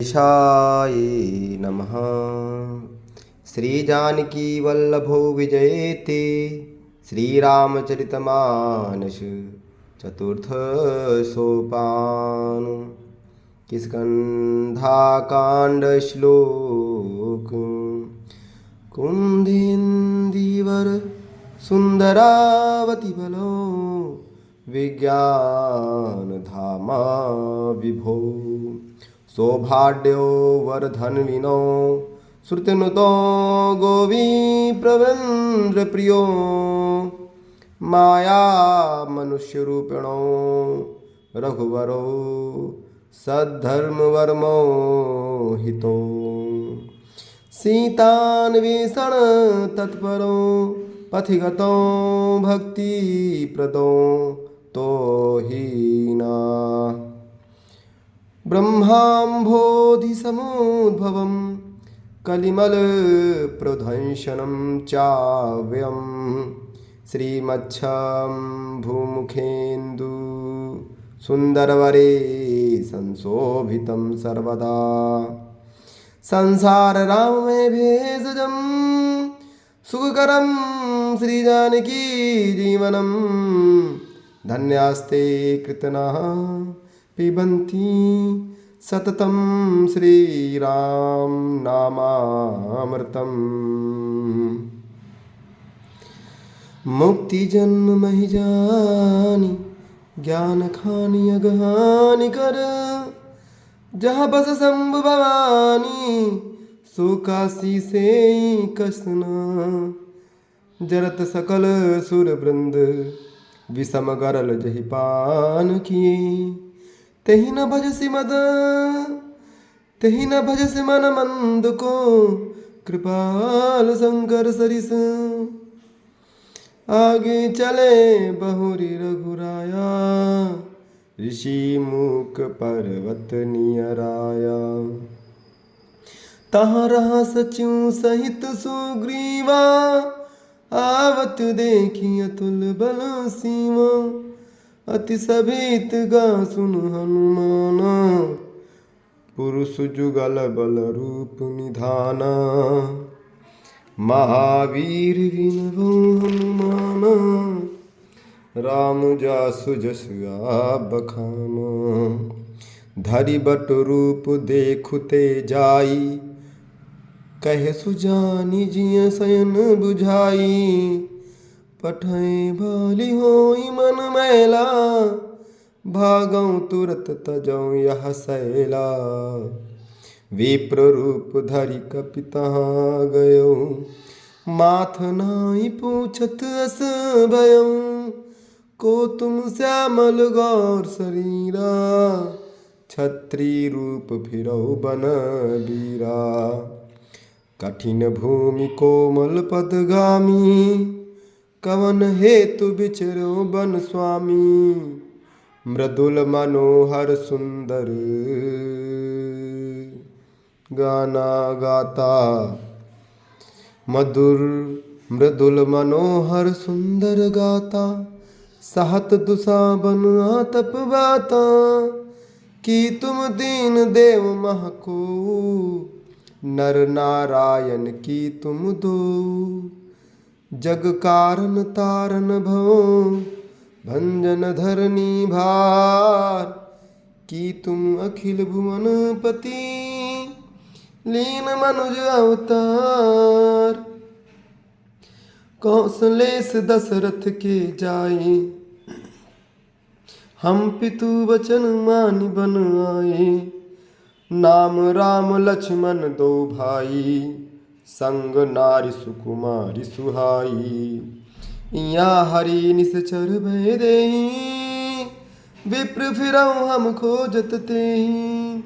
ईशाय नमः। श्रीजानकी वल्लभो विजयेते श्रीरामचरितमानस चतुर्थ सोपान। किष्किंधाकांड श्लोक। कुंदेन्दीवर सुंदरावति बलो विज्ञान धामा विभो। सौभाग्यो वर्धन्विनो श्रुतिनुतो गोवी प्रवेन्द्र प्रियो। माया मनुष्यरूपिणो रघुवरो सद्धर्मवर्मो हितो। सीतान्वेषण तत्परो पथिगतो भक्तिप्रदो तो हीना। ब्रह्माम्भोधिसमुद्भवं कलिमलप्रध्वंसनं चाव्यं श्रीमच्छं भूमुखेन्दु सुन्दरवरे संशोभितं सर्वदा। संसारराममय भेषजं सुखकरं श्रीजानकी जीवनं। धन्यास्ते कृतनाः पिबन्ति सततं श्रीराम नामामृतम्। मुक्ति जन्म महि जानि ज्ञान खानि अगहानि कर। जहाँ बस शंभु भवानी सो काशी से कसना। जरत सकल सुर वृंद विषम गरल जहि पान किए। तेहि न भजसि मन मंद को कृपाल शंकर सरिस। आगे चले बहुरी रघुराया ऋषि मुख पर्वत नियराया। तहाँ रहा सचिव सहित सुग्रीवा आवत देखी अतुल बल सीमा। अति सभीत गा सुन हनुमाना पुरुष जुगल बल रूप निधाना। महावीर विनभो हनुमाना राम जासु जस बखाना। धरि बट रूप देखुते जाई कहे सुजानी जिय शयन बुझाई। पठै भाली होई मन मैला भागौ तुरत तजौ यह सैला। विप्र रूप धरि कपि तहाँ गयो माथ नाई पूछत अस भयो। को तुम श्यामल गौर शरीरा छत्री रूप फिरौ बन बीरा। कठिन भूमि कोमल पदगामी कवन हेतु बिचरो बन स्वामी। मृदुल मनोहर सुंदर गाना गाता। मृदुल मनोहर सुंदर गाता। सहत दुसा बन आतप बाता। कि तुम दीन देव महको नर नारायण की तुम दो। जग कारण तारन भवो भंजन धरनी भार। की तुम अखिल भुवन पति लीन मनुज अवतार। कौशलेश दशरथ के जाए हम पितु वचन मानि बन आए। नाम राम लक्ष्मण दो भाई संग नारी सुकुमारी सुहाई। या हरि निश्चर भय देहि विप्र फिरौ हम खोजत तेहि।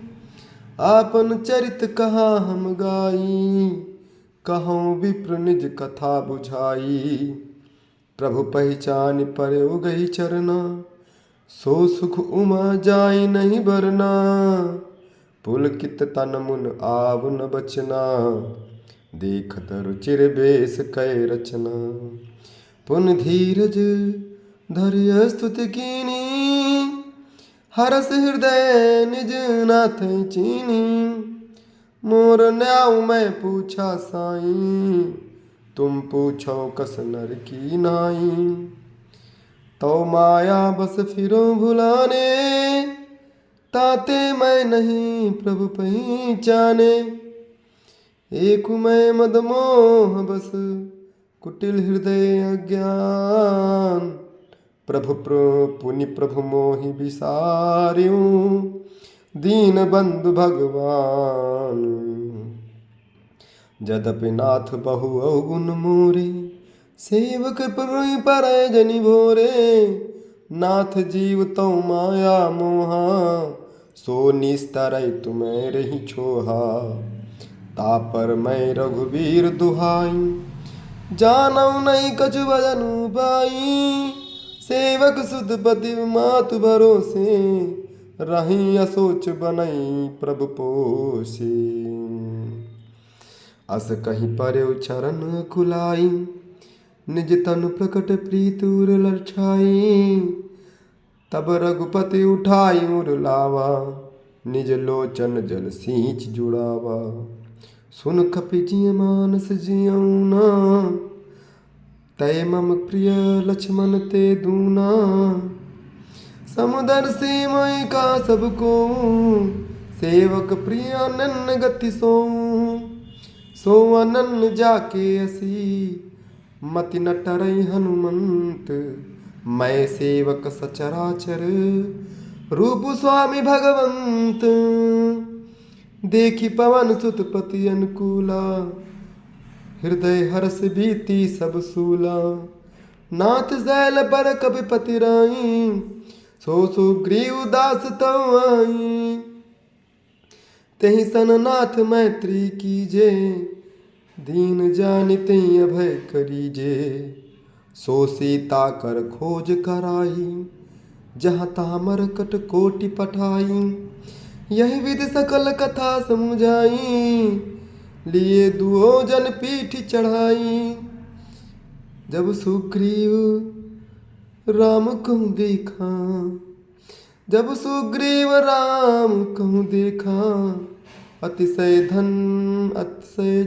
आपन चरित कहा हम गाई कहूँ विप्र निज कथा बुझाई। प्रभु पहचान पर्यो गई चरना सो सुख उमा जाई नहीं बरना। पुलकित तन मुन आव न बचना देखत रुचिर बेस कै रचना। पुन धीरज धरिय स्तुति कीनी हरस हृदय निज नाथ चीनी। मोर न्याऊ मैं पूछा साईं, तुम पूछो कस नर की नाई। तो माया बस फिरो भुलाने, ताते मैं नहीं प्रभु पहचाने। एक मैं मद मोह बस कुटिल हृदय अज्ञान। प्रभु पुनि प्रभु मोहि बिसार्यूं, दीन बंधु भगवान। जदपि नाथ बहु अवगुण मोरे, सेवक पर जनि भोरे। नाथ जीव तो माया मोहा, सो निस्तरय तुम्हें रही छोहा। तापर मैं रघुवीर दुहाई, जानऊ नहीं कछु भजनु पाई। सेवक सुत पति मातु भरोसे, रही असोच बनई प्रभु पोसे। अस कहीं पर्यो चरण खुलाई, निज तनु प्रकट प्रीत उर लक्षाई। तब रघुपति उठाई उर लावा, निज लोचन जल सींच जुड़ावा। सुन कपि जिय मानस जियऊ ना, तय मम प्रिय लक्ष्मण ते दूना। समुदर से मैं का सबको, सेवक प्रिय अनन्य गति सो अनन्य जाके असी। मति न टरई हनुमंत, मैं सेवक सचराचर। रूप स्वामी भगवंत, देखी पवन सुत पति अनुकूला। हृदय हर्ष भीति सब सूला। नाथ शैल पर कपि पति राई, सो सुग्रीव दास तव आई। तेहि सन नाथ मैत्री कीजे, दीन जानिते अभय करीजे। सो सीता कर खोज कराई, जहाँ तहाँ मरकट कोटि पठाई। यही विधि सकल कथा समुझाई, लिए दुओ जन पीठ चढ़ाई। जब सुग्रीव राम कहूँ देखा, जब सुग्रीव राम कहूँ देखा। अतिशय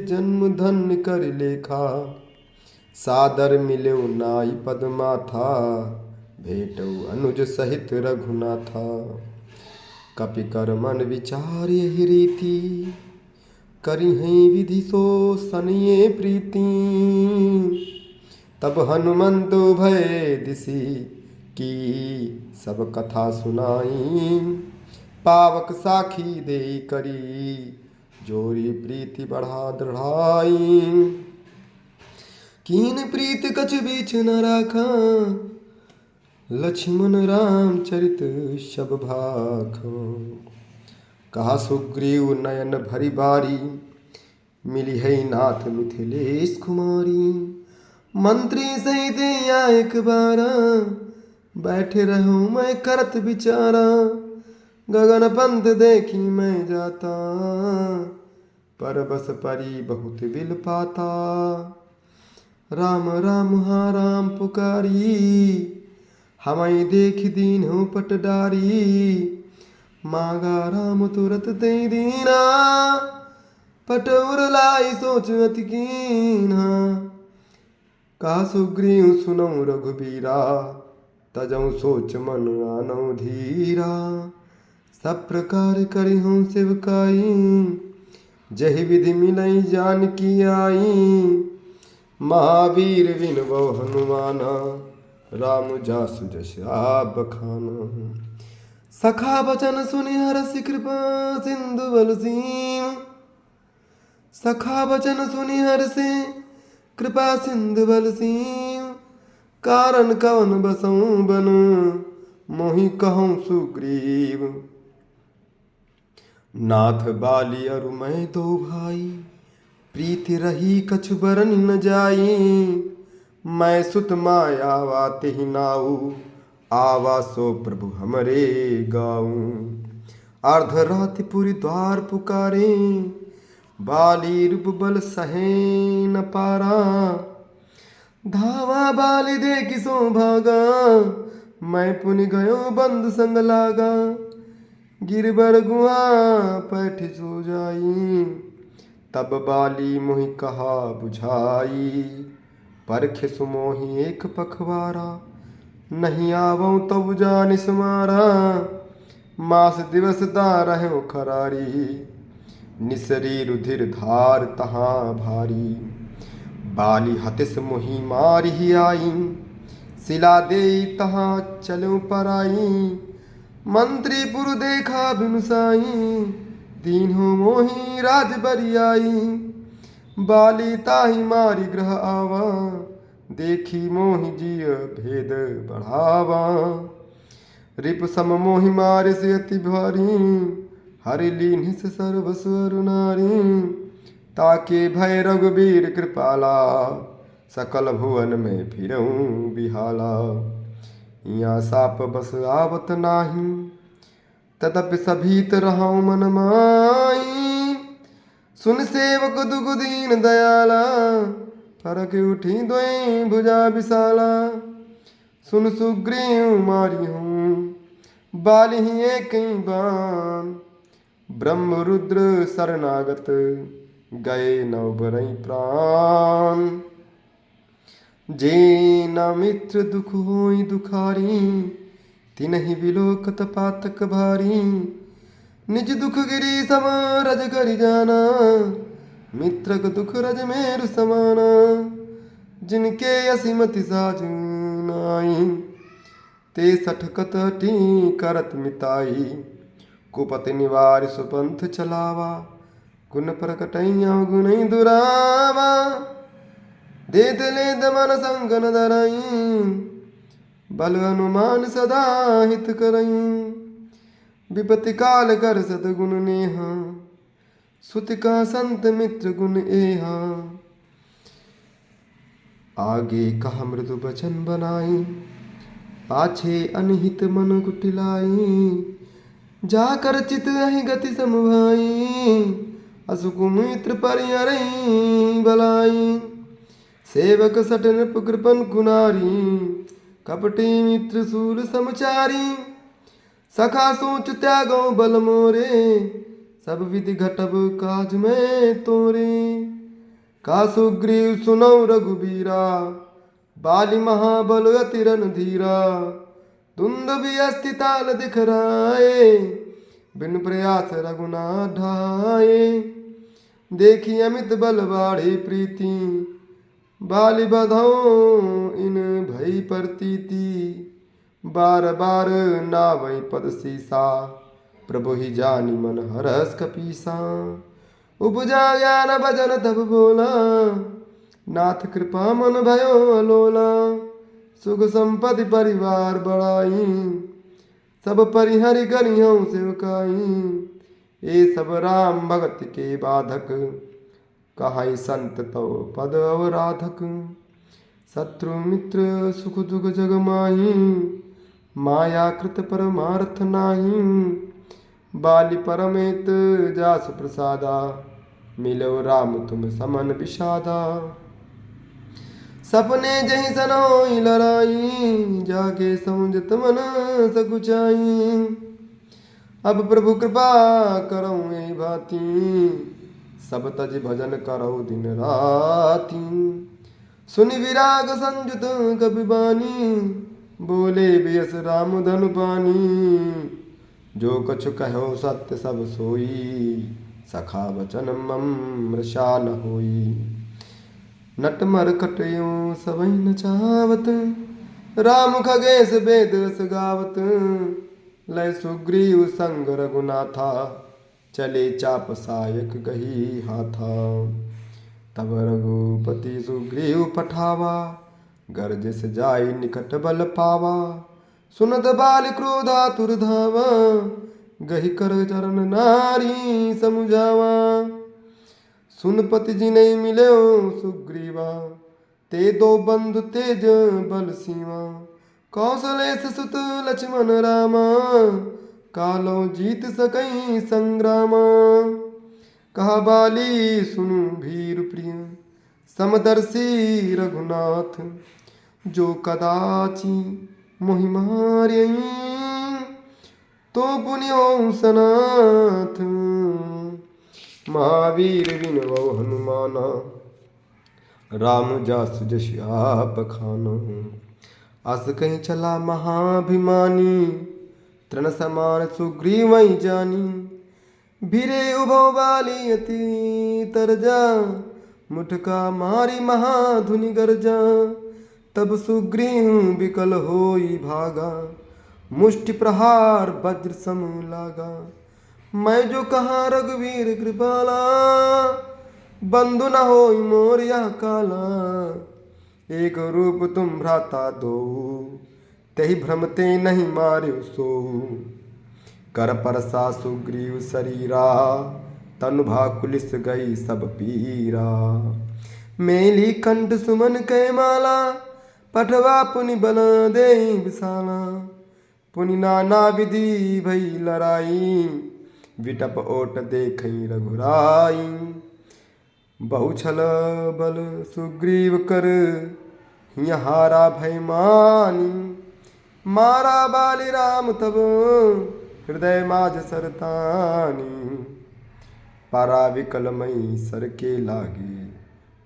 जन्म धन्य कर लेखा। सादर मिल्यो नाई पद माथा, भेटौ अनुज सहित रघुनाथा। कपि कर मन विचार यहि रीति, करिहैं विधि सो सनिये प्रीति। तब हनुमंत भय दिसि की, सब कथा सुनाई। पावक साखी दे करी, जोरी प्रीति बढ़ा दृढ़ाई। कीन प्रीति कछु बीच न राखा, लक्ष्मण राम चरित सब भाखा। कहा सुग्रीव नयन भरी बारी, मिली है नाथ मिथिलेश कुमारी। मंत्री सहित एक बारा, बैठे रहूं मैं करत विचारा। गगन पंथ देखी मैं जाता, परबस परी बहुत बिल पाता। राम राम हाँ राम पुकारी, हमें देख दीन हो पट डारी। मांगा राम तुरत दे दीना, पटौर लाई सोच अति कीन्हा। कहा सुग्रीव सुनौ रघुबीरा, तजौ सोच मन आनौ धीरा। सब प्रकार करिहूँ सेवकाई, जहि विधि मिलई जानकी आई। महावीर विनबो हनुमाना, राम जासु जस आप बखाना। सखा बचन सुनि हरषि कृपा सिंधु बलसीम। सखा बचन सुनि हरषि कृपा सिंधु बलसीम। कारण कवन बसऊँ बन, मोहि कहूँ सुग्रीव। नाथ बाली अरु मैं दो भाई, प्रीति रही कछु बरन न जाई। मैं सुत मायावा तेहि नाऊ, आवा सो प्रभु हमरे गाऊं। अर्ध राति पुरी द्वार पुकारे, बाली रूप बल सहे न पारा। धावा बाली देखि सो भागा, मैं पुनि गयो बंधु संग लागा, गिरबर गुहा पैठ सो जाई। तब बाली मोहि कहा बुझाई, परख सुमोहि एक पखवारा। नहीं आवऊँ तब जानिस मारा, मास दिवस दारहु खरारी। निसरी रुधिर धार तहाँ भारी, बाली हतिस मोहि मारिहि आई। सिला देई तहाँ चलूं पराई, मंत्री पुर देखा बिनु साई। दीन हो मोहि राज बरियाई, बाली ताहि मारी ग्रह आवा। देखी मोहि जिय भेद बढ़ावा, रिप सम मोहि मारे से अति भारी। हरि लीन्हि से सर्वस अरु नारी, ताके भय रघुबीर कृपाला। सकल भुवन में फिरऊं बिहाला, यहाँ साप बस आवत नाही। तदपि सभीत रहऊं मन माई, सुन सेवक दुख दीन दयाला। फरक उठी दोई भुजा विशाला, सुन सुग्रीव मारी हूँ बाली एक बान। ब्रह्म रुद्र शरणागत, गए नव बरई प्राण। जे न मित्र दुख होई दुखारी, तिनहि बिलोकत पातक भारी। निज दुख गिरी सम रज करि जाना, मित्रक दुख रज मेरु समाना। जिनके असीमति साजु नाई, ते सठकत हठी करत मिताई। कुपति निवारि सुपंथ चलावा, गुण प्रकटैया गुण दुरावा। देत लेत मन संगन धरई, बल हनुमान सदा हित करई। विपत्ति काल कर सतगुण नेहा, सुति का संत मित्र गुण एहा। आगे कहा मृदु बचन बनाई, पाछे अनहित मन कुटिलाई। जाकर चित अहि गति समभाई, असुक मित्र परिहरई बलाई। सेवक सठ नृप कृपन कुनारी, कपटी मित्र शूल समचारी। सखा सोच त्यागो बल मोरे, सब विधि घटब काज में तोरे। का सुग्रीव सुनौ रघुबीरा, बाली महाबल अति रणधीरा। दुंदुभि अस्ति ताल दिखराए, बिन प्रयास रघुनाथ ढाए। देखी अमित बल बाढ़े प्रीति, बाली बधौ इन भई प्रतीति। बार बार नावै पद सीसा, प्रभु ही जानी मन हरस कपीसा। उपजा ज्ञान भजन तब बोला, नाथ कृपा मन भयो अलोला। सुख संपत्ति परिवार बढ़ाई, सब परिहरि करिहऊँ सेवकाई। ए सब राम भगत के बाधक, कहाई संत तो पद अवराधक। शत्रु मित्र सुख दुख जग माही, माया कृत परमार्थ नाही। बाली परमेत जासु प्रसादा, मिलो राम तुम समन विषादा। सपने जहि सनोई लड़ाई, जाके समुझत मन सकुचाई। अब प्रभु कृपा करौ ए भांति, सब तज भजन करौ दिन राति। सुनि विराग संजुत कपि बानी, बोले बियस राम धनु पानी। जो कछु कहो सत्य सब सोई, सखा वचन मम मृषा न होई। नट मरकटयो सबहि नचावत, राम खगेश वेद रस गावत। लय सुग्रीव संग रघुनाथा, चले चाप सायक गही हाथा। तब रघुपति सुग्रीव पठावा, गर्जस जाई निकट बल पावा। सुनत बाल क्रोधातुर धावा, गही कर चरण नारी समुझावा। सुन पति जिनै मिल्यो सुग्रीवा, ते दो बंधु तेज बल सीवा। कौशलेश सुत लक्ष्मण रामा, कालो जीत सकई संग्रामा। कहा बाली सुनु भीर प्रिय, समदर्शी रघुनाथ। जो कदाचि मोहि मार्यई तो पुण्यो सनाथ। महावीर विनवो हनुमाना राम जासु जस आप खाना। अस कहीं चला महाभिमानी तृण समान सुग्रीवै जानी। भिरे उभो बाली अति तरजा मुठका मारी महाधुनि गर्जा। तब सुग्रीव विकल होई भागा मुष्टि प्रहार वज्र सम लागा। मैं जो कहा रघुवीर कृपाला बंधु न होई मोर यह काला। एक रूप तुम भ्राता दो तही भ्रमते नहीं मार्यो सो। कर परसा सुग्रीव शरीरा तनु भाकुलिस गई सब पीरा। मेली कंठ सुमन कै माला पठवा पुनि बल दे विशाला। पुनि नाना विधि भई लड़ाई विटप ओट देखई रघुराई। बहुछल बल सुग्रीव कर हारा भय मानी। मारा बाली राम तब हृदय माझ सरतानी। पारा विकल मई सर के लागे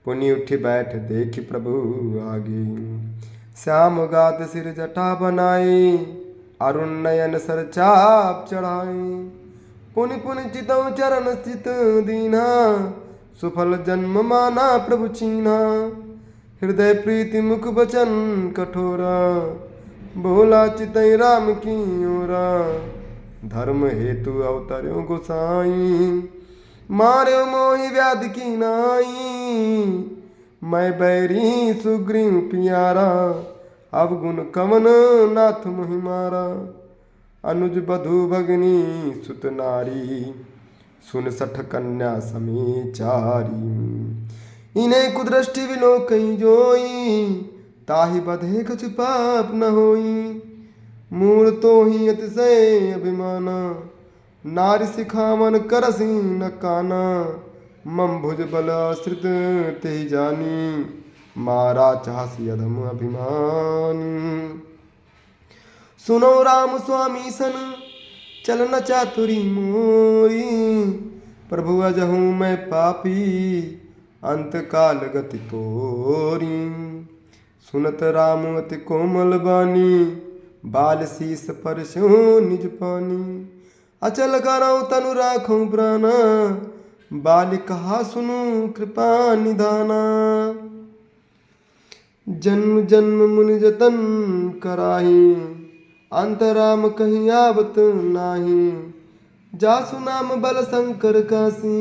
पुनि उठ बैठ देखि प्रभु आगे। श्याम गात सिर जटा बनाए अरुण नयन सर चाप चढ़ाए। पुनि पुनि चितौ चरण स्थित दीना सुफल जन्म माना प्रभु चीना। हृदय प्रीति मुख बचन कठोरा बोला चितई राम की ओरा। धर्म हेतु अवतर्यो गोसाई मार्यो मोहि व्याधि की नाई। मैं बैरी सुग्रीव पियारा अब गुण कवन नाथ मोहि मारा। अनुज बधु भगनी सुत नारी सुन सठ कन्या समेचारी। इन्हें कुदृष्टि बिलो कहीं जोई ताहि बधे कछु पाप न होई। मूल तो ही अतिशय अभिमाना नारी सिखावन करसी न काना। मम भुज बल आश्रित ते जानी मारा चाहसी अधम अभिमानी। सुनो राम स्वामी सन चलन चातुरी मोरी। प्रभु अजहूँ मैं पापी अंत काल गति तोरी। सुनत राम अति कोमल बानी बाल शीस पर स्यो निज पानी। अचल करऊँ तनु राखूं प्राणा बाल कहा सुनु कृपा निधाना। जन्म जन्म मुनि जतन कराही अंतराम कहीं आवत नाही। जासु नाम बल शंकर कासी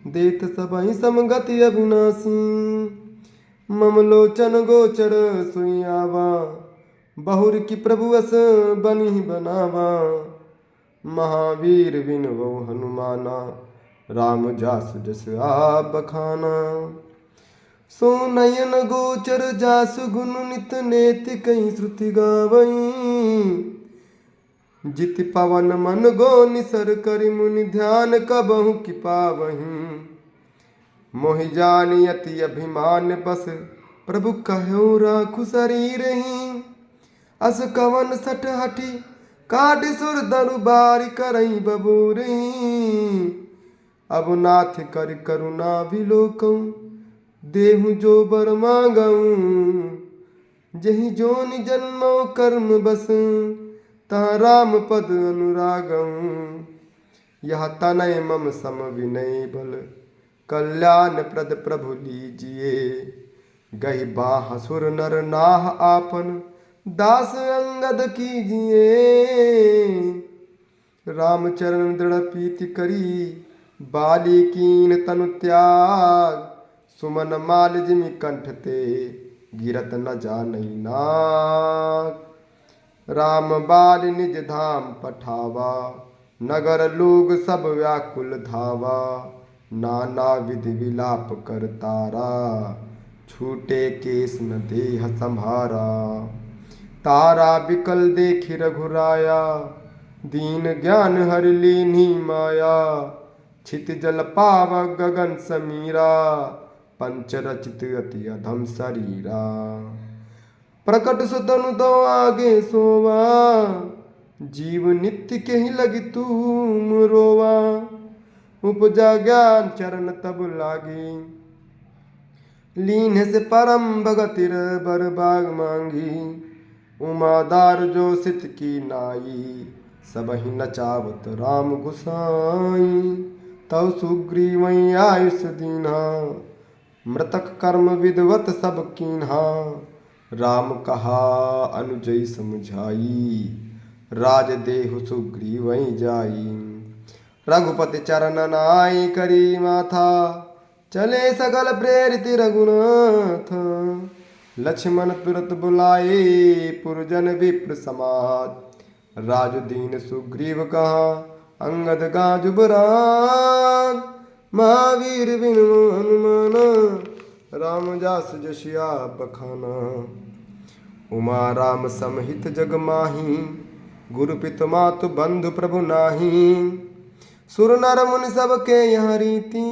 देत सबहि समगति अविनाशी। मम लोचन गोचर सुई आवा बहुर की प्रभु अस बनी बनावा। महावीर विनवो हनुमाना राम जासु जस आप बखाना। सो नयन गोचर जासु गुण नित नेति कहीं श्रुति गावई। जित पवन मन गो निसर करि मुनि ध्यान कबहु कि पावहीं। मोहि जानि अति अभिमान बस प्रभु कहु राखु शरीरहि। अस कवन सठ हठी काट सुर दरु बारि करई बबूरही। अब नाथ कर करुणा विलोकऊँ देहु जो बर मांगऊँ। जहि जोनि जन्मो कर्म बस तहाँ राम पद अनुरागऊँ। यह तनय मम सम विनय बल कल्याण प्रद प्रभु लीजिए। गही बाह सुर नर नाह आपन दास अंगद कीजिए। रामचरण दृढ़ प्रीति करी बाली कीन तनु त्याग। सुमन माल जिमि कंठ ते गिरत न जानई नाग। राम बाल निज धाम पठावा नगर लोग सब व्याकुल धावा। नाना विधि विलाप कर तारा छूटे केस न देह संभारा। तारा बिकल देखि रघुराया दीन ज्ञान हर लीन्ही माया। छित जल पाव गगन समीरा पंच रचित अति अधम शरीरा। प्रकट सुतनु तो आगे सोवा, जीव नित्य के ही लगी तुम रोवा। उपजा ज्ञान चरण तब लागी, लीन से परम भगतिर बर बाग मांगी। उमादार जो सित की नाई, सब ही नचावत राम गुसाई। तव सुग्रीवई आयुष दीन्हा, मृतक कर्म विदवत सब कीन्हा। राम कहा अनुजई समझाई, राज देहु सुग्रीवई जाई। रघुपति चरण नाई करी माथा, चले सकल प्रेरित रघुनाथ। लक्ष्मण तुरत बुलाए, पुरजन विप्र समाज। राजु दीन सुग्रीव कहा, अंगद गाजु बरान। महावीर बिनु हनुमान, राम जास जसिया बखाना। उमा राम समहित जग माही, गुरु पित मातु बंधु प्रभु नाही। सुर नर मुनि सब के यहाँ रीति,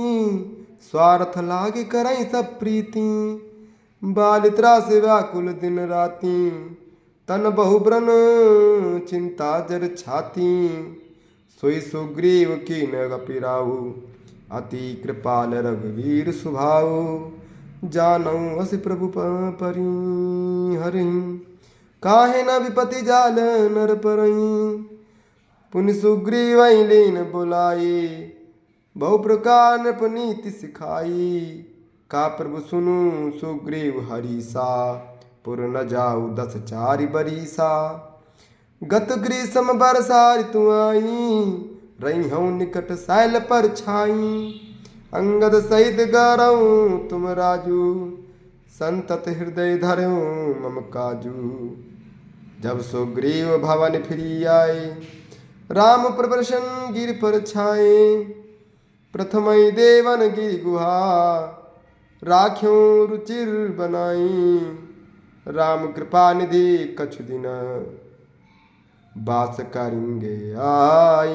स्वार्थ लागे करई सब प्रीति। बाल त्रास व्याकुल दिन राती, तन बहु ब्रन चिंता जर छाती। सोई सुग्रीव की न पिराऊ, अति कृपाल रघुवीर सुभाऊ। जानऊ अस प्रभु परि हरिं, काहे न विपति जाल नर परई। पुनि सुग्रीव लीन बुलाई, बहु प्रकार नृपनीति सिखाई। का प्रभु सुनु सुग्रीव हरीसा, पुर न जाऊ 10 चारि बरीसा। गत ग्रीष्म बरसा ऋतु आई, रहिहऊँ निकट शैल पर छाई। अंगद सहित गरऊँ तुम राजू, संतत हृदय धरऊँ मम काजू। जब सुग्रीव भवन फिरी आए, राम प्रदर्शन गिर पर छाए। प्रथमई देवन गिरि गुहा, राख्यों रुचिर बनाई। राम कृपा निधि कछु दिन, बास करेंगे आई।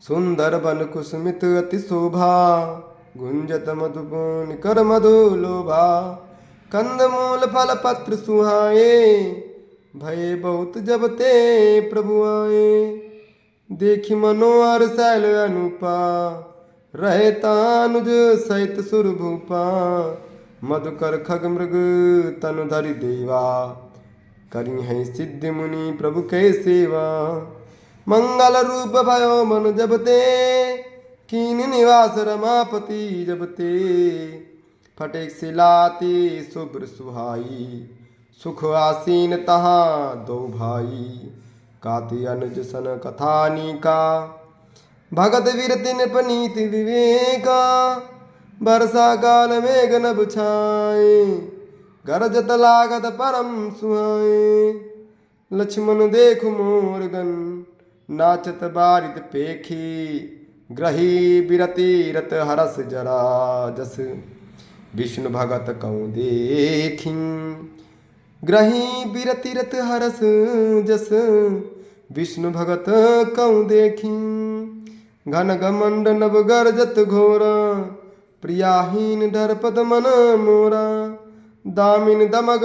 सुंदर बन कुसुमित अति शोभा, गुंजत मधुबन कर मधु लोभा। कंद मूल फल पत्र सुहाए, भय बहुत जब ते प्रभु आए। देखी मनोहर शैल अनुपा, रहे तानुज सहित सुर भूपा। मधुकर खग मृग तनु धरि देवा, करी है सिद्धि मुनि प्रभु के सेवा। मंगल रूप भयो मन जब ते, कीन निवास रमापति जब ते। फटेक सिलाती शुभ्र सुहाई, सुख आसीन तहाँ दो भाई। काति अनुज सन कथानिका, भगत वीरति नृपनीति विवेका। वर्षा काल मेघ नभ छाए, गरजत लागत परम सुहाए। लक्ष्मण देखु मोरगन, नाचत बारित पेखी। ग्रही बिरति रत हरस जरा जस, विष्णु भगत कऊँ देखी। ग्रही बिरति रत हरस जस, विष्णु भगत कऊँ देखी। घन घमंड नभ गरजत घोरा, प्रियाहीन डर पद मन मोरा। दामिन दमग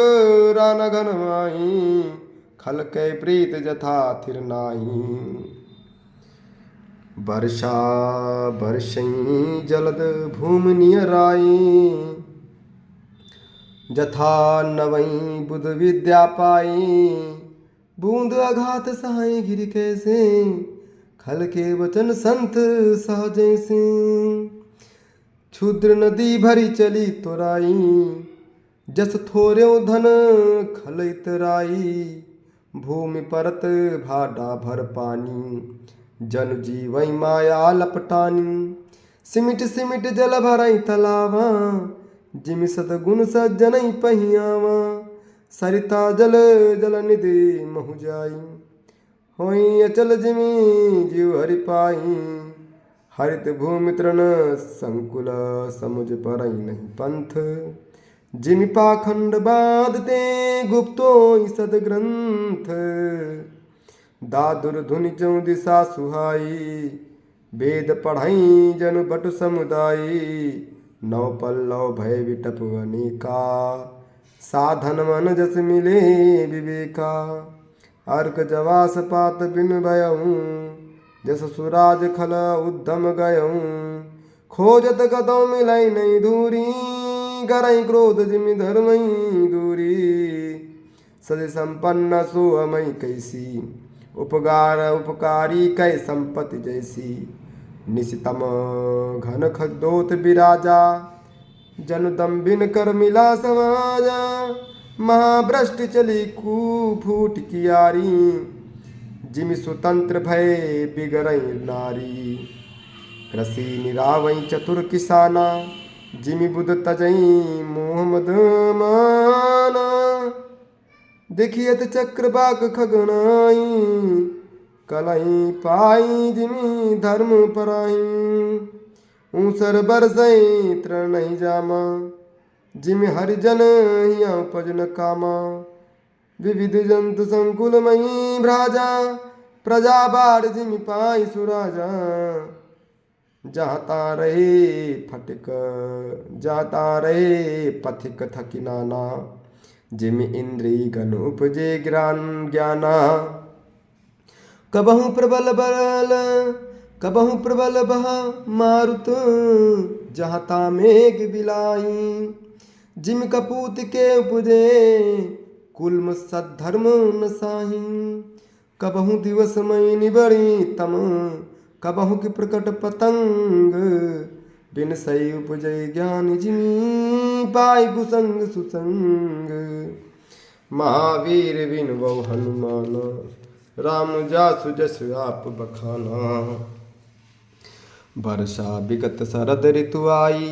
रान घन माही, खल कै प्रीत जथा थिर नाही। वर्षा बरसई जलद भूमि नियराई, जथा नवई बुध विद्या पाई। बूंद आघात सहाय गिरि कैसे, खल के वचन संत सहजै से। क्षुद्र नदी भरी चली तोराई, जस थोर्यो धन खलैत राई। भूमि परत भाडा भर पानी, जन जीवई माया लपटानी। सिमिट सिमिट जल भरई तलावा, जिमि सतगुण सज्जनई पहियावा। सरिता जल जल निधि महु जाई, होई अचल जिमि जीव हरि पाई। हरित भूमि तृण संकुल, समुझ परई नहीं पंथ। जिमि पाखंड बाधते गुप्तों सदग्रंथ। दादुर धुनि चौं दिशा सुहाई, वेद पढ़ई जन बटु समुदायी। नौ पल्लव भय विटप अनेका, साधन मन जस मिले विवेका। अर्क जवास पात बिन भयऊँ, जस सुराज खल उद्दम गयऊँ। खोजत गदौ मिलै नहीं दूरी, करई क्रोध जिमि धर्मई दूरी। सज संपन्न सोअमई कैसी, उपकारी कै संपत्ति जैसी। निशितम घन खद्योत विराजा, जन दम्बिन कर मिला समाजा। महाभ्रष्ट चली फूट कियारी, जिमि स्वतंत्र भय बिगड़ई नारी। कृषि निरावई चतुर किसाना, जिमि बुध तजई मोह मद माना। देखियत चक्रवाक खगनाई, कलही पाई जिमि धर्म पराई। ऊसर बरसई तृण नहीं जामा, जिमि हरिजन हिया उपज न कामा। विविध जंतु संकुल मही भ्राजा, प्रजा बाढ़ जिमि पाई सुराजा। जाता रहे पथिक थकी नाना, जिमि इंद्री गण उपजे ज्ञाना। कबहु प्रबल बह मारुत, जहता मेघ बिलाई। जिम कपूत के उपजे कुल्म सद्धर्म न साही। कबहु दिवस मई निबड़ी तम, कबहु की प्रकट पतंग। बिन सई उपजय ज्ञान जिमि, पाई कुसंग सुसंग। महावीर बिन बहु हनुमान, राम जासु जस आप बखाना। वर्षा विगत शरद ऋतु आई,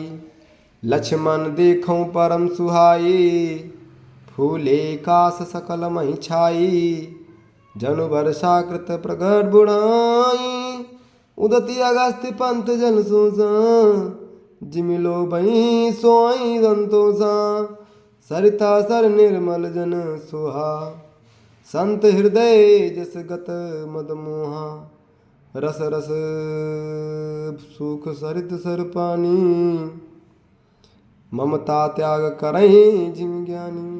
लक्ष्मण देखऊँ परम सुहाई। फूले कास सकल मही छाई, जनु वर्षा कृत प्रगट बुढ़ाई। उदति अगस्त्य पंथ जल सोसा, जिमि लोभई सोई संतोषा। सरिता सर निर्मल जन सोहा, संत हृदय जस गत मद मोहा। रस रस सुख सरित सर पानी, ममता त्याग करई जिमि ज्ञानी।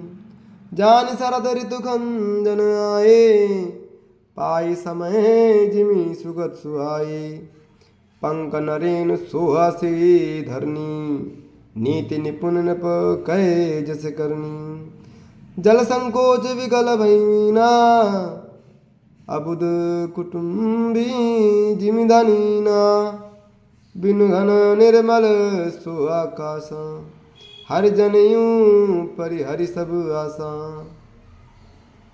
जानि शरद ऋतु खंजन आए, पाई समय जिमि सुगत सुहाए। पंक नरेन सोहसी धरनी, नीति निपुण नप कहे जस करनी। जल संकोच विकल भईना, अबुद कुटुंबी जिमि धनीना। बिनु घन निर्मल सो आकाशा, हरिजन यूं परिहरि सब आशा।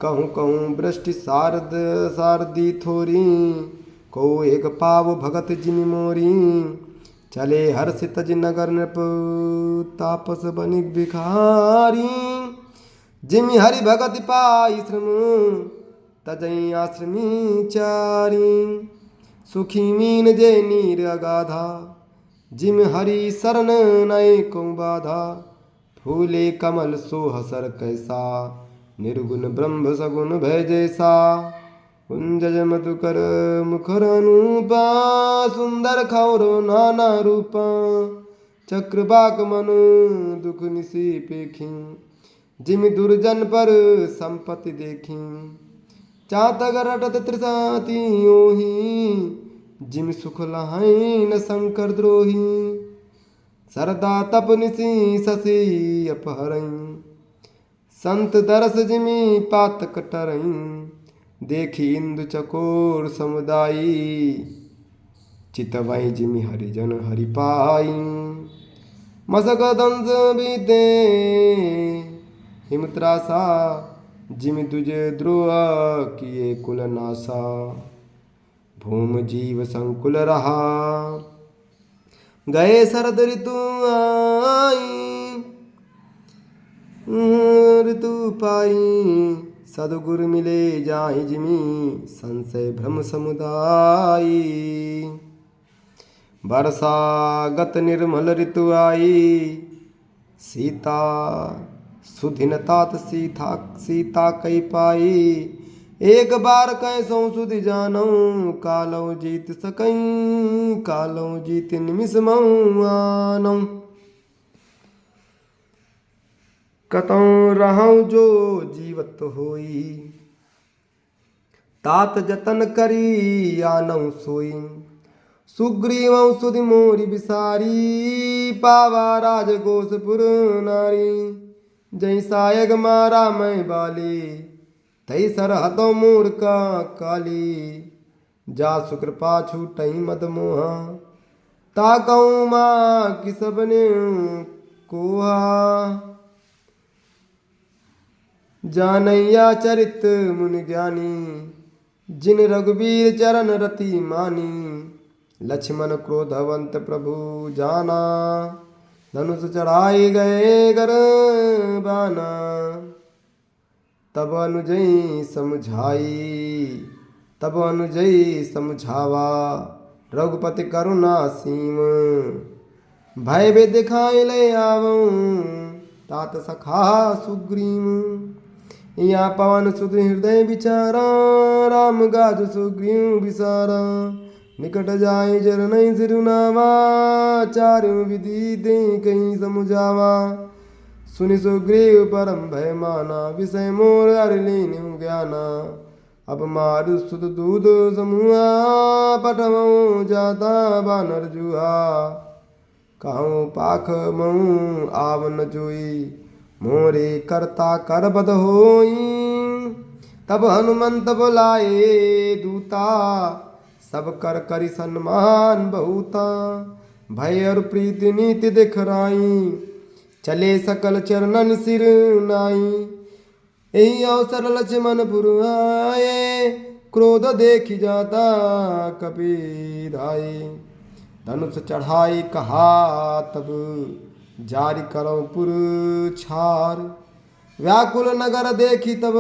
कहूँ कहूँ वृष्टि शारदी थोरी, को एक पाव भगत जिमि मोरी। चले हर्षित नगर नृप, तापस बनिक भिखारी। जिमि हरि भगति पाई श्रम, तजई आश्रमी चारी। सुखी मीन जे नीर अगाधा, जिमि हरि शरण नय को बाधा। फूले कमल सोह सर कैसा, निर्गुण ब्रह्म सगुण भय जैसा। कुंजज मधुकर मुखर अनूपा, सुंदर खौरो नाना रूपा। चक्रवाक मन दुख निसी पेखी, जिमि दुर्जन पर संपत्ति देखी। चातक रटत त्रिसाती ओही, जिमि सुख लहाई न शंकर द्रोही। सरदा तप निसी शशि अपहरई, संत दरस जिमि पातक टरई। देखी इंदु चकोर समुदायी, चितवई जिमि हरिजन हरि पाई। मसक दंस बीते हिमत्रासा, जिमि तुझे द्रोह किए कुल नासा। भूम जीव संकुल रहा, गए शरद ऋतु आई। ऋतु पाई सदगुरु मिले जाहि जिमि, संशय भ्रम समुदायी। वर्षा गत निर्मल ऋतु आई, सीता सुधिन तात सीता कई पाई। एक बार कैसो सुधि जानौ, कालौ जीत सकई कालौ जीत निमिष मऊ आनौ। कतौ रहूं जो जीवत होई, तात जतन करी आनौ सोई। सुग्रीवं सुधि मोरि बिसारी, पावा राजकोषपुर नारी। जय सायग मारा मैं बाली, तई सरहतों मूर का काली। जा सुकृपा छूटई मद मोहा, ताकऊ माँ कि सबने कोहा। जानैया चरित मुनि ज्ञानी, जिन रघुबीर चरण रति मानी। लक्ष्मण क्रोधवंत प्रभु जाना, धनुष चढ़ाई गए गर बाना। तब अनुजई समझाई, तब अनुजई समझावा। रघुपति करुणा सीम, भय विधि खाई ले आवऊं। तात सखा सुग्रीव, या पवन सुत हृदय विचारा। राम गाज सुग्रीव विसारा, निकट जाय चरणै सिरुनावा। चारु विधि दे कहीं समुझावा। सुनि सुग्रीव परम भय माना, विषय मोर हरि लीन्यु ज्ञाना। अब मारु सुत दूध समूहा, पठमऊ जाता बानर जुहा। कहूँ पाख मऊ आवन जोई, मोरे करता कर बद होई। तब हनुमंत बुलाए दूता, सब कर करि सन्मान बहुता। भय और प्रीति नीति दिखराई, चले सकल चरणन सिर नाई। यही अवसर लक्ष्मण पुर आए, क्रोध देखि जाता कपीराए। धनुष चढ़ाई कहा तब, जारी करो पुर छार। व्याकुल नगर देखी तब,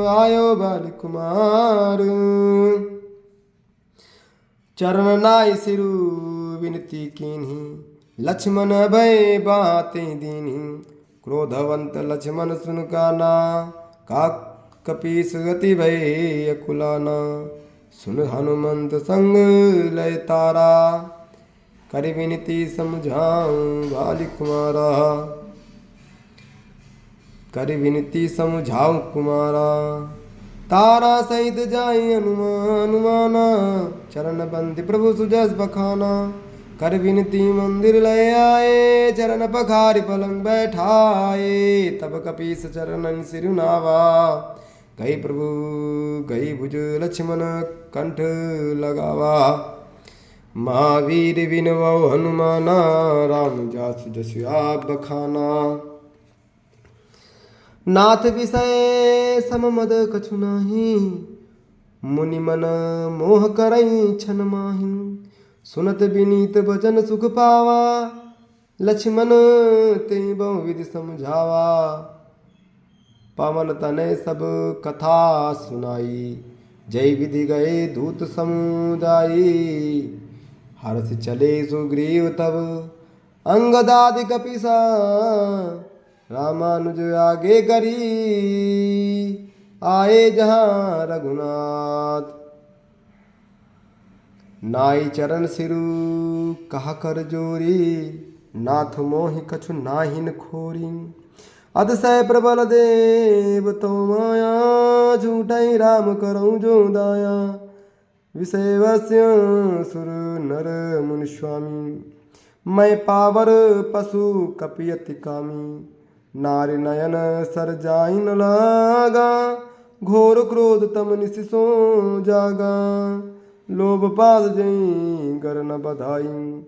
आयो बाल कुमार। चरण नाई सिरु विनती कीन्ही, लक्ष्मण भय बातें दीन्ही। क्रोधवंत लक्ष्मण सुन काना, का कपीस गति भय अकुलाना। सुन हनुमंत संग लय तारा, कर विनती समझाऊं बाली कुमारा। कर विनती समझाऊं कुमारा, तारा सहित जाई हनुमाना। चरण बंदी प्रभु सुजस बखाना, कर विनती मंदिर लय आए। चरण पखारि पलंग बैठाए, तब कपीस चरणन सिरुनावा। गई प्रभु गई भुज लक्ष्मण कंठ लगावा। महावीर विनवौ हनुमाना, राम जासु जसु आप बखाना। नाथ विषय सम मद कछु नाही, मुनि मन मोह करई छन माही। सुनत विनीत वचन सुख पावा, लक्ष्मण तेहि बहु विधि समझावा। पवन तनय सब कथा सुनाई, जय विधि गए दूत समुदायी। हर्ष चले सुग्रीव तब, अंगदादि कपीसा। रामानुज आगे करी, आए जहाँ रघुनाथ। नाई चरण सिरु कहा कर जोरी, नाथ मोहि कछु नाहिन खोरी। अतिशय प्रबल देव तो माया, झूठई राम करऊँ जो दाया। विषय वश्य सुर नर मुनि स्वामी, मैं पावर पशु कपियति कामी। नारी नयन सर जाई न लागा, घोर क्रोध तम निसि सो जागा। लोभ पास जई गर न बधाई,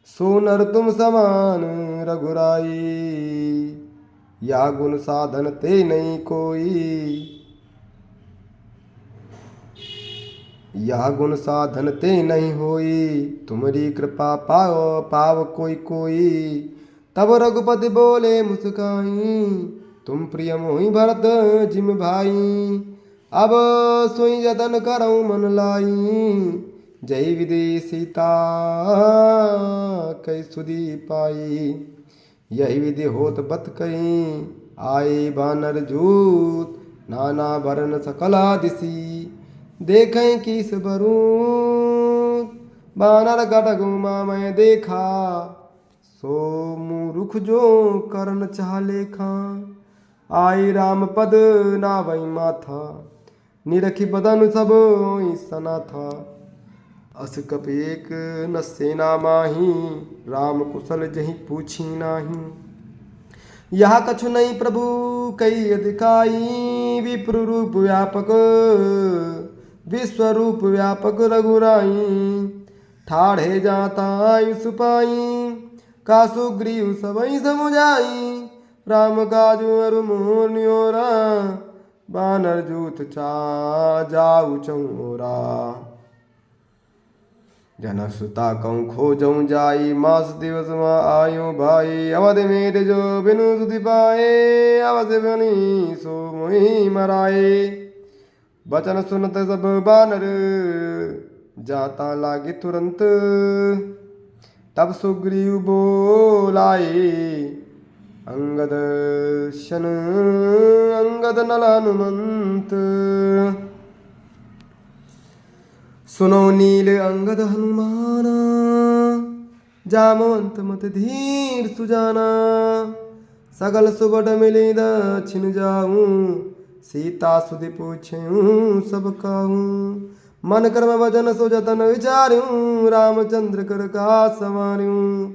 सो नर तुम समान रघुराई। या गुण साधन ते नहीं कोई, या गुण साधन ते नहीं होई। तुम्हारी कृपा पाओ पाव कोई कोई। तब रघुपति बोले मुस्काई, तुम प्रिय मोहि भरत जिम भाई। अब सोई जतन करऊँ मन लाई, जय विधि सीता कई सुधी पाई। यही विधि होत बत कहीं, आए बानर जूत नाना वरण सकला दिसी। देखें किस बरूद, बानर गट गुमा मैं देखा। सो मुरुख जो करन चाह लेखा, आई राम पद नावई माथा, निरखी बदन सब सना था। अस कपेक न सेना माही, राम कुशल जही पूछी नाही। यह कछु नहीं प्रभु कई दिखाई, विप्र रूप व्यापक विश्वरूप व्यापक रघुराई। ठाढ़े जाता आयुष पाई, का सुग्रीव सबई समुझाई। राम काजु अरु मोर न्योरा, बानर जूथ चा जाऊ चौरा। जनसुता कहूँ खोजऊँ जाई, मास दिवस मा आयो भाई। अवध मेरे जो बिनु सुधि पाए, अवध बनी सो मोहि मराए। बचन सुनत सब बानर, जाता लागे तुरंत। तब सुग्रीव बोलाए, अंगद शन अंगद नल हनुमंत। सुनो नील अंगद हनुमाना, जामवंत मत धीर सुजाना। सगल सुबड मिली दक्षिण जाऊं, सीता सुधि पूछूं सब कहूं। मन कर्म वचन सो जतन विचार्यूं, रामचंद्र कर का संवार्यूं।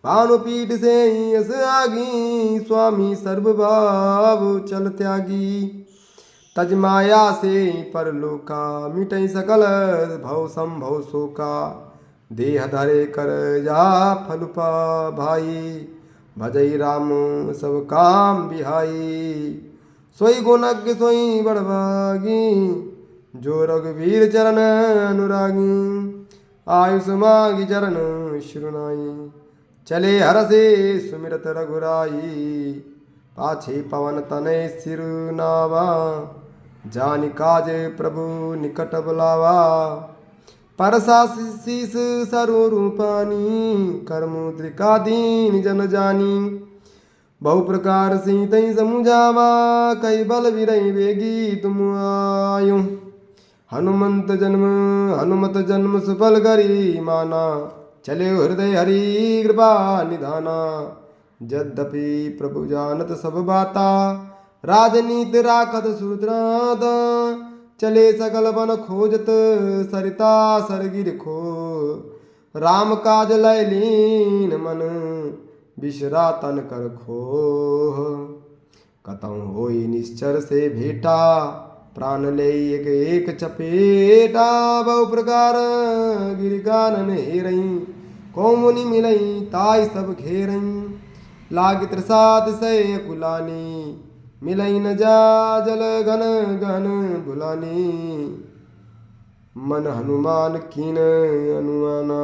भानुपीठ से यस आगी, स्वामी सर्वभाव चल त्यागी। तज माया से परलोका, मिटई सकल भव संभव शोका। देह धरे कर जा फल पा भाई, भजई राम सब काम बिहाई। सोई गुणज्ञ सोई बड़भागी, जो रघुवीर चरण अनुरागी। आयुष मागी चरण शिरुनाई, चले हर से सुमिरत रघुराई। पाछे पवन तनय सिरुनावा, जानि काज प्रभु निकट बुलावा। परसा शीस सरो रूपानी, कर मुद्रिका दीन जन जानी। बहु प्रकार सीतई समुझावा, कई बल विरई वेगी तुम आयो। हनुमत जन्म सुफल करी माना, चले हृदय हरि कृपा निधाना। यद्यपि प्रभु जानत सब बाता, राजनीति राखत सुरद्राता। चले सकल बन खोजत, सरिता सरगिर खो। राम काज लय लीन मन, बिसरा तन कर खोह। कतहु होई निश्चर से भेटा, प्राण ले एक एक चपेटा। बहु प्रकार गिर कानन हेरई, को मुनि मिलई ताई सब घेरई। लाग त्रसात सय कुलानी, मिलई न जा जल घन घन बुलानी। मन हनुमान कीन अनुमाना,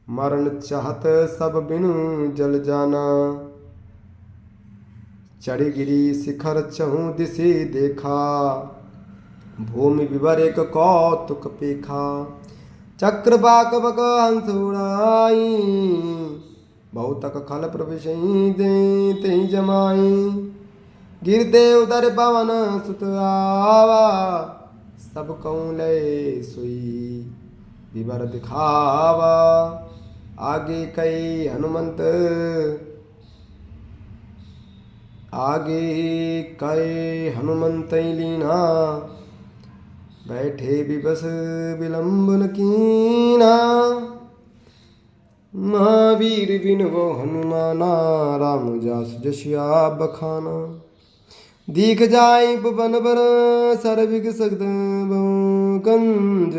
मरण चाहत सब बिनु जल जाना। चढ़ गिरी शिखर चहु दिशि देखा, भूमि विवर एक कौतुक पेखा। चक्रवाक बक हंस उड़ाई, बहुतक खल प्रविशई ते जमाई। गिरते उदर पवन सुत आवा, सब कहूँ लय सोई विवर दिखावा। आगे कई हनुमंत लीना। बैठे विबस विलंबन कीना। महावीर विनवो हनुमाना, राम जास जसिया बखाना। दीख जाय भुवन बर, सर्विग सगद कंज।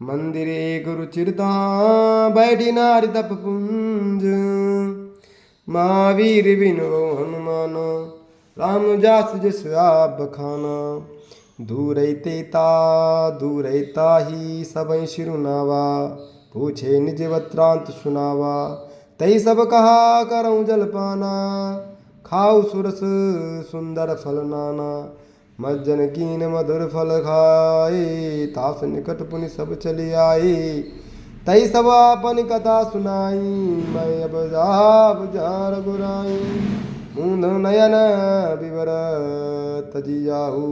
मंदिरे गुरु चिरता, बैठी नारी तप पुंज। महावीर विनवो हनुमाना, राम जास जसिया बखाना। दूर ताही सबई शिरुनावा, पूछे निज वत्रांत सुनावा। तई सब कहा करऊँ जलपाना, खाऊ सुरस सुंदर फल नाना। मज्जन कीन मधुर फल खाए, तास निकट पुनि सब चले आए। तई सब अपन कथा सुनाई, मैं अब जाब जार रघुराई। मूंद नयन विवर तजी जाहू,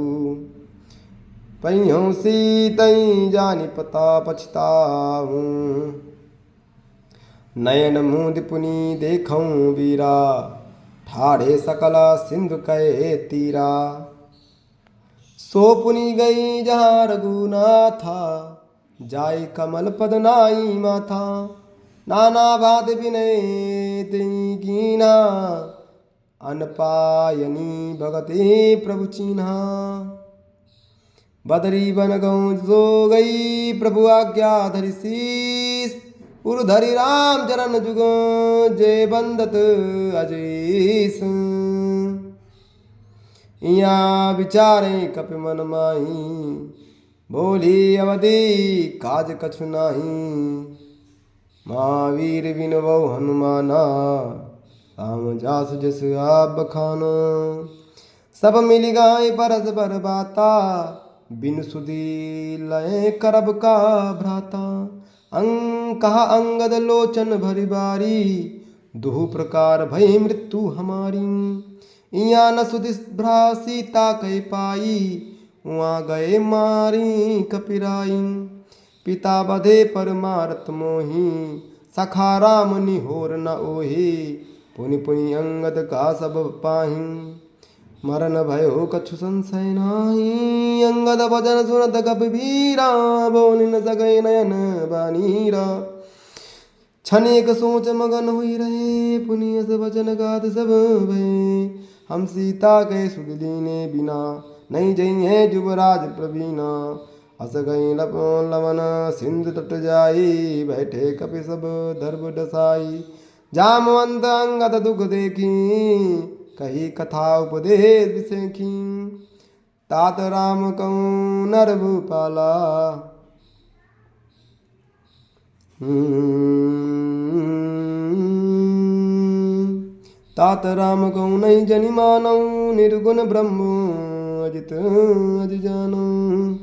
पहियों सीतई जानि पता पछताहूँ। नयन मूंद पुनि देखऊँ वीरा, ठाड़े सकल सिंधु कहे तीरा। सो पुनि गई जहाँ रघुनाथा, जाई कमल पद नाई माथा। नाना भात विनय तिनी कीना, अनपायनी भगति प्रभु चीन्हा। बदरी बन गऊ जो गई, प्रभु आज्ञा धरि शीस। उर्धरि राम चरण जुग, जय बंदत अजीस। इया विचारे कपि मन माही, बोली अवधि काज कछु नाही। महावीर विनवौ हनुमाना, राम जासु जस आप बखाना। सब मिल गाय परस बर बाता, बिन सुधी लय करब का भ्राता। कहा अंगद लोचन भरी बारी, दुहु प्रकार भई मृत्यु हमारी। इया न सुधि भ्रा सीता कह पाई, उहाँ गए मारी कपिराई। पिता बधे पर मारत मोही, सखा राम निहोर न ओही। पुनि पुनि अंगद का सब पाही, मरन भयो कछु संशय नाही। अंगद भजन सुनत कपिबीरा, बोल न सकै नयन बानीरा। क्षणिक सोच मगन हुई रहे, पुनि अस वचन गात सब भय। हम सीता के सुध लीने बिना, नहीं जइहे जुबराज प्रवीणा। अस गई लवन सिंधु तट जाई, बैठे कपि सब दर्भ डसाई। जामवंत अंगद दुख देखी, कही कथा उपदेश विसेखी। तात राम कहूँ नर भूपाला, तात राम कहूँ नहीं जनि मानऊ। निर्गुण ब्रह्म अजित अज जानऊ।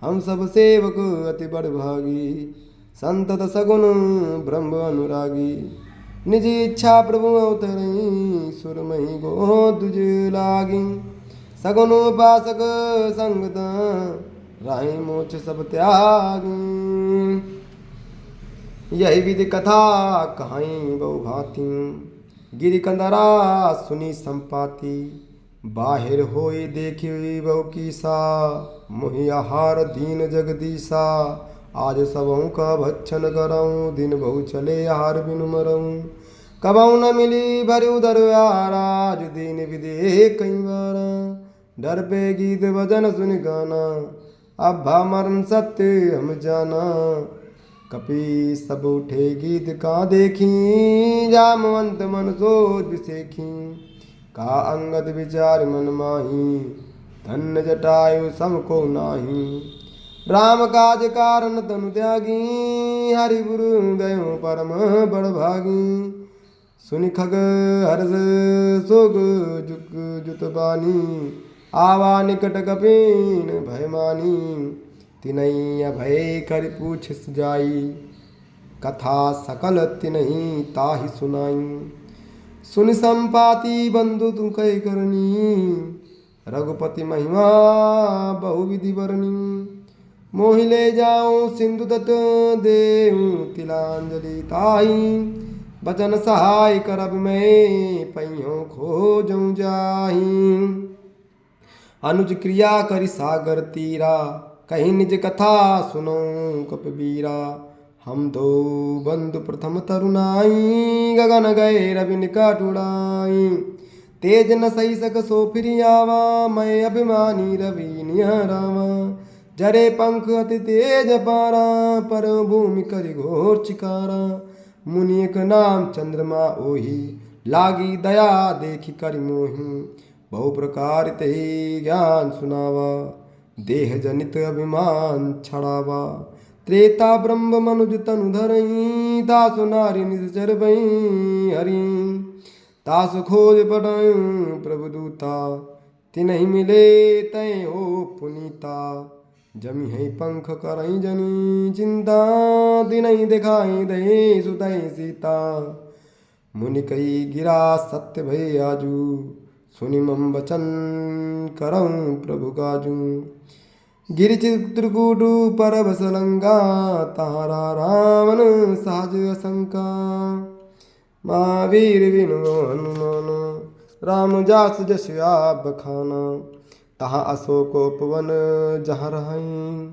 हम सब सेवक अति बड़भागी, संतत सगुण ब्रह्म अनुरागी। निज इच्छा प्रभु अवतरई, सुरमही गो तुझ लागी। सगुन उपासक संगत, राही मोक्ष सब त्यागी। यही विधि कथा कहाई बहु भांति, गिरि कंदरा सुनी संपाति। बाहिर होई देखी बहु कीसा, मोहि आहार दीन जगदीसा। आज सबहु का भक्षण करऊँ, दिन बहु चले आहार बिनु मरऊँ। कबहु न मिली भरि उदर आराज, दीन विदे कई बारा। डर पे गीत भजन सुन गाना, अब्बा मरण सत्य हम जाना। कपि सब उठे गीत का देखी, जामवंत मन सोच विसेखी। का अंगद विचार मन माही, धन्य जटायु सम को नाही। राम काज कारण तनु त्यागी, हरिपुर गयो परम बड़भागी। सुनि खग हर्ष सोग जुग जुत बानी, आवा निकट कपिन भय मानी। तिनहि अभय कर पूछ जाई, कथा सकल तिनहि ताहि सुनाई। सुनि संपाति बंधु तु कह करनी, रघुपति महिमा बहु विधि बरनी। मोहि ले जाऊं सिंधु तट, देऊं तिलांजलि ताही। बचन सहाय करब मैं, पैयों खोजऊं जाही। अनुज क्रिया करि सागर तीरा, कहीं निज कथा सुनो कपिबीरा। हम दो बंधु प्रथम तरुणाई, गगन गए रवि निकट उड़ाई। तेज न सही सक सो फिर आवा, मैं अभिमानी रवि निहरावा। जरे पंख अति तेज पारा, पर भूमि करि घोर चिकारा। मुनि एक नाम चंद्रमा ओहि, लागी दया देखि करि मोहि। बहु प्रकार ते ज्ञान सुनावा, देह जनित अभिमान छड़ावा। त्रेता ब्रह्म मनुज तनु धरई, दासु नारी निश्चर बई हरि। तासु खोज पढ़ऊं प्रभु दूता, तिनहि मिले तय हो पुनीता। जमी है पंख करई जनी चिंता, तिनहि दिखाई दही सुतई सीता। मुनि कई गिरा सत्य भय आजू, सुनि मम बचन करऊं प्रभु काजू। गिरि चित्रकूटु परब सलंगा, तारा रावण सहज असंका। महावीर विनु हनुमान, राम जास जस आप बखाना। तहाँ अशोकोपवन जहाँ रहाई,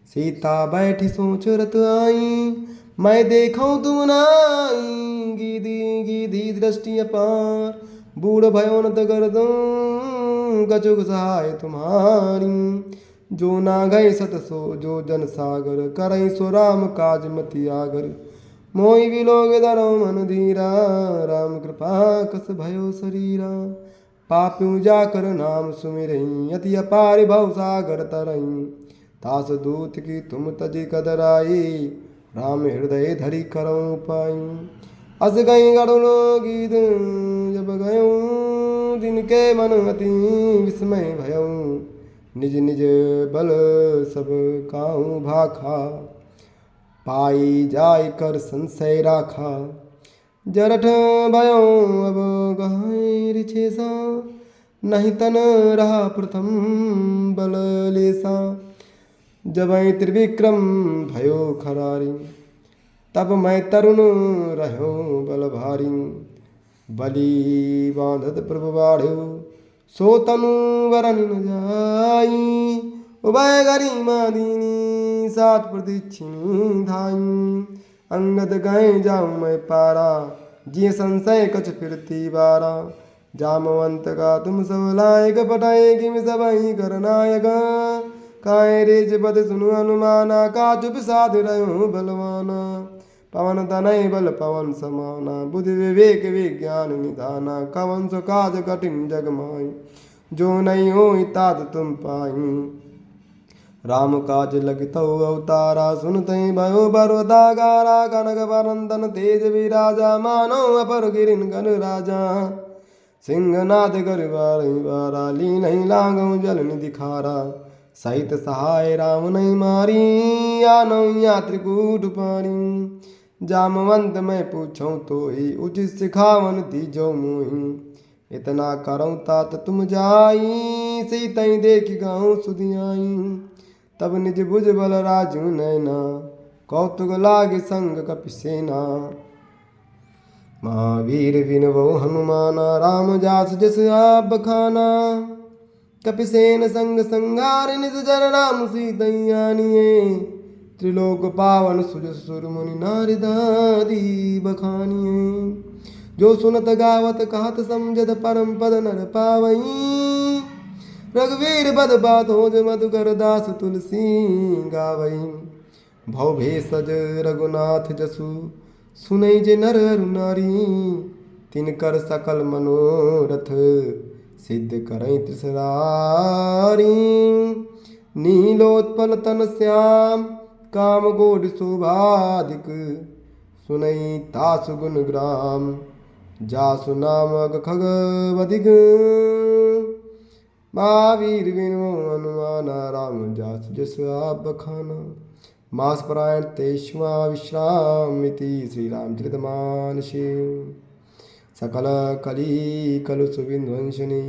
सीता बैठी सोच रत आई। मैं देखूं तुम नाई, गीधी गीधी दृष्टि अपार। बूढ़ भयो न कर दूं कछुक सहाय तुम्हारी। जो ना गए सत सो जो जन सागर, करई सो राम काज मति आगर। मोहि विलोक धरो मन धीरा, राम कृपा कस भयो शरीरा। पापी जाकर नाम सुमिरई, अति अपार भव सागर तरई। तास दूत की तुम तजी कदराई, राम हृदय धरि करऊं पाई। अस गई गरुण गीत जब गयूं, दिन के मन अति विस्मय भयऊं। निज निज बल सब काहू भाखा, पाई जाय कर संशय राखा। जरठ भयों अब गहाय रिछेसा, नहीं तन रहा प्रथम बल लेसा। जबै त्रिविक्रम भयो खरारी, तब मैं तरुण रहो बल भारी। बलि बांधत प्रभु बाढ़ो, सो तनु वरन न जाई। उभय गरिमा दीनी, सात प्रदीक्षिणी धाई। अंगद गए जाऊं मैं पारा, जिय संशय कछ फिरती बारा। जामवंत का तुम सब लायक, पटाए किम सबहि कर नायक। काय रेज बद सुनु अनुमाना, का चुप साध रहो बलवाना। पवन तनय बल पवन समाना, बुद्धि विवेक विज्ञान निधाना। कवन सो काज कठिन जग माई, जो नहीं हो तात तुम पाई। राम काज लगितौ अवतारा, सुनतहि भयो बरवता गारा। कनक बरंदन तेज विराजा, मानो अपर गिरिन गण राजा। सिंहनाद गरबारहि बारा, लीन्हि लागौ जल निधि खारा। सहित सहाय राम नहीं मारी, आनौ या त्रिकूट पारी। जामवंत मैं पूछूं तो ही, उचित सिखावन दीजो मोहि। इतना करऊं तात तुम जाई, सीतई देख गाऊं सुधियाई। तब निज भुज बल राजू नैना, कौतुक लागे संग कपिसेना। महावीर विनवो हनुमाना, राम जास जस आप बखाना। कपिसेन संग संगार, निज जन राम सीतई आनिए। त्रिलोक पावन सुजस सुर मुनि नारदादि बखानिए। जो सुनत गावत कहत समझत, परम पद नर पावई। रघुवीर बद बात होज मधुकर, दास तुलसी गावई। भव भेषज रघुनाथ जसु, सुनई जे नर अरु नारी। तिनकर सकल मनोरथ, सिद्ध करई त्रिसरारी। नीलोत्पल तन श्याम, काम गोड शोभाधिक। सुनई तासु गुण ग्राम, जासु नाम अग खगवधिक। महावीर विनो हनुमाना, राम जास जस आप बखाना। मास परायण तेष्वा विश्रामिति, श्री रामचरितमानसे। सकल कली कलुष विध्वंसनी,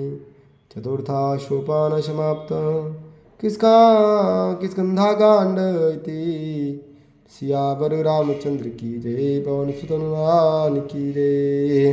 चतुर्था सोपान समाप्त। किष्किंधा कांड इति। सियावर रामचंद्र की जय, पवन सुत हनुमान की जय।